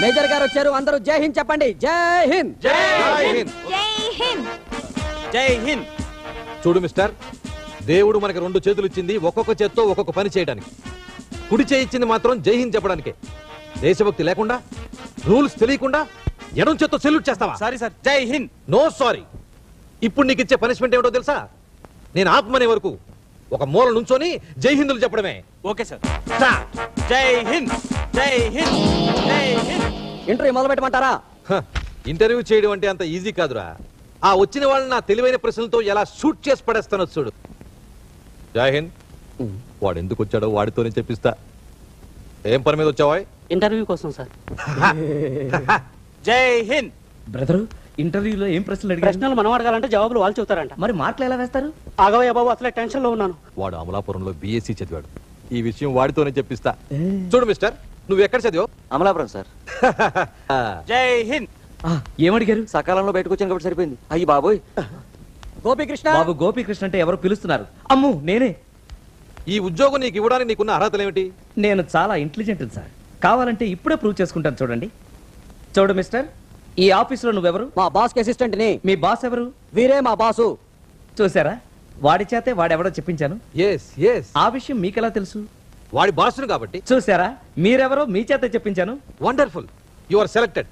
Major గారు వచ్చారు, అందరూ జై హింద్ చెప్పండి. జై హింద్. జై హింద్. జై హింద్. జై హింద్. చూడు మిస్టర్, దేవుడు మనకి 2 చేతులు ఇచ్చింది, ఒక్కొక్క చేత్తో ఒక్కొక్క పని చేయడానికి. కుడి చేయి ఇచ్చింది మాత్రం జై హింద్ చెప్పడానికే. దేశభక్తి లేకుండా, రూల్స్ తెలియకుండా ఎడం చేత్తో సెల్యూట్ చేస్తావా? సారీ సార్, జై హింద్. No sorry. ఇప్పుడు నీకు ఇచ్చే పనిష్మెంట్ ఏమిటో తెలుసా? నేను ఆపమనే వరకు ఒక మూల నుంచొని జై హిందులు చెప్పడమే. Okay sir. జై హింద్. జై హింద్. జై హింద్. ఇంటర్వ్యూ మొదలు పెట్టమంటారా? ఇంటర్వ్యూ చేయడం అంటే అంత ఈజీ కాదురా. ఆ వచ్చిన వాళ్ళని నా తెలివైన ప్రశ్నలతో ఎలా షూట్ చేసి పడేస్తానో చూడు. జై హింద్. వాడు ఎందుకు వచ్చాడో వాడితోనే చెప్పిస్తా. ఏం పని మీద వచ్చావా? ఇంటర్వ్యూ కోసం సార్. జై హింద్. బ్రదరు, ఇంటర్వ్యూలో ఏం ప్రశ్నలు అడిగారు? ప్రశ్నలు మనం అడగాలంటే జవాబులు వాళ్ళు చెబుతారంట. మరి మార్కులు ఎలా వేస్తారు? ఆగవయ్య బాబు, అసలే టెన్షన్ లో ఉన్నాను. వాడు అమలాపురంలో బీఎస్సీ చదివాడు. ఈ విషయం వాడితోనే చెప్పిస్తా. చూడు మిస్టర్, నువ్వు ఎక్కడ చదివావు? అమలాపురం సార్. జై హింద్. ఏమడిగారు? సకాలంలో బయటకు వచ్చాను కాబట్టి సరిపోయింది. అయ్యి బాబోయ్. గోపీకృష్ణ. బాబు గోపీకృష్ణ అంటే ఎవరో పిలుస్తున్నారు. అమ్ము నేనే. ఈ ఉద్యోగం నీకు ఇవ్వడానికి నీకున్న అర్హతలు ఏమిటి? నేను చాలా ఇంటెలిజెంట్ సార్. కావాలంటే ఇప్పుడే ప్రూవ్ చేసుకుంటాను. చూడండి. చూడు మిస్టర్, ఈ ఆఫీసులో నువ్వెవరు? మా బాస్ కి అసిస్టెంట్ ని. మీ బాస్ ఎవరు? వీరే మా బాసు. చూసారా, వాడి చేతే వాడెవడో చెప్పించాను. ఆ విషయం మీకెలా తెలుసు? వాడి బాసును కాబట్టి. చూసారా, మీరెవరో మీ చేత చెప్పించాను. Wonderful, you are selected.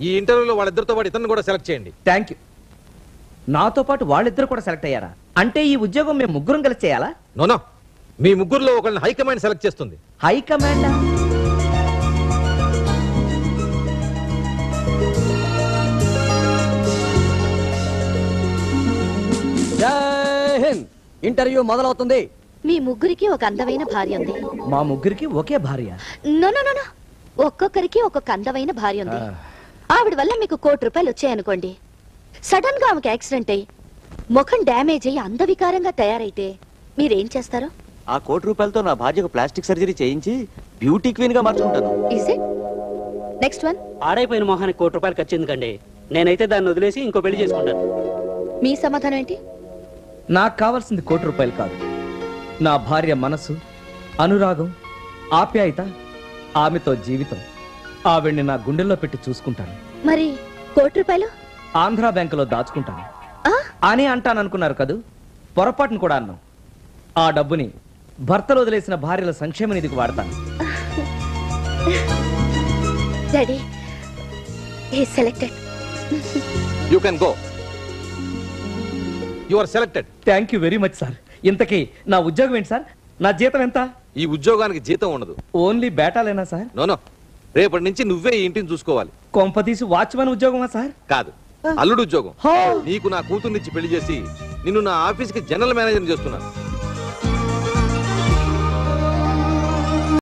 ఈ ఇంటర్వ్యూలో వాళ్ళిద్దరితో పాటు ఇతన్ని కూడా సెలెక్ట్ చేయండి. Thank you. నాతో పాటు వాళ్ళిద్దరు కూడా సెలెక్ట్ అయ్యారా? అంటే ఈ ఉద్యోగం మేము ముగ్గురం కలిసి చేయాలా? నోనో, మీ ముగ్గురులో ఒకరిని హైకమాండ్ సెలెక్ట్ చేస్తుంది. హైకమాండ్? జై హింద్. ఇంటర్వ్యూ మొదలవుతుంది. మీ ముగ్గురికి ఒక అందమైన భార్య ఉంది. మా ముగ్గురికి ఒకే భార్య? నో నో నో నో, ఒక్కొక్కరికి ఒక్కొక్క అందమైన భార్య ఉంది. ఆవిడ వల్ల మీకు ₹1 కోటి వచ్చాయనుకోండి. సడన్ గా ఆమెకి యాక్సిడెంట్ అయ్యి ముఖం డ్యామేజ్ అయ్యి అందవికారంగా తయారైతే మీరేం చేస్తారు? ఆ ₹1 కోటి నా భార్యకు ప్లాస్టిక్ సర్జరీ చేయించి బ్యూటీ క్వీన్ గా మార్చుకుంటాను. Is it? Next one. ఆడైపోయిన మొహానికి ₹1 కోటి ఖర్చు ఎందుకండి? నేనైతే దాన్ని వదిలేసి ఇంకో పెళ్లి చేసుకుంటాను. మీ సమాధానం ఏంటి? నాకు కావాల్సింది ₹1 కోటి కాదు. నా భార్య మనసు, అనురాగం, ఆప్యాయత, ఆమెతో జీవితం. ఆవిడ్ని నా గుండెల్లో పెట్టి చూసుకుంటాను. మరి ₹1 కోటి ఆంధ్రా బ్యాంకులో దాచుకుంటాను ఆ? అని అంటాననుకున్నారు కదూ? పొరపాటును కూడా అన్నాం. ఆ డబ్బుని భర్తలు వదిలేసిన భార్యల సంక్షేమ నిధికి వాడతాను. Daddy, he is selected. You can go. You are selected. Thank you very much sir. ఇంతకీ నా ఉద్యోగం ఏంటి సార్? నా జీతం ఎంత? ఈ ఉద్యోగానికి జీతం ఉండదు. Only బేటాలేనా sir? నోనో, రేపటి నుంచి నువ్వే ఈ ఇంటిని చూసుకోవాలి. కొంపతీసి వాచ్మెన్ ఉద్యోగమా సార్? కాదు, అల్లుడు ఉద్యోగం. హో! నీకు నా కూతుర్నిచ్చి పెళ్లి చేసి నిన్ను నా ఆఫీస్కి జనరల్ మేనేజర్ చేస్తున్నాను.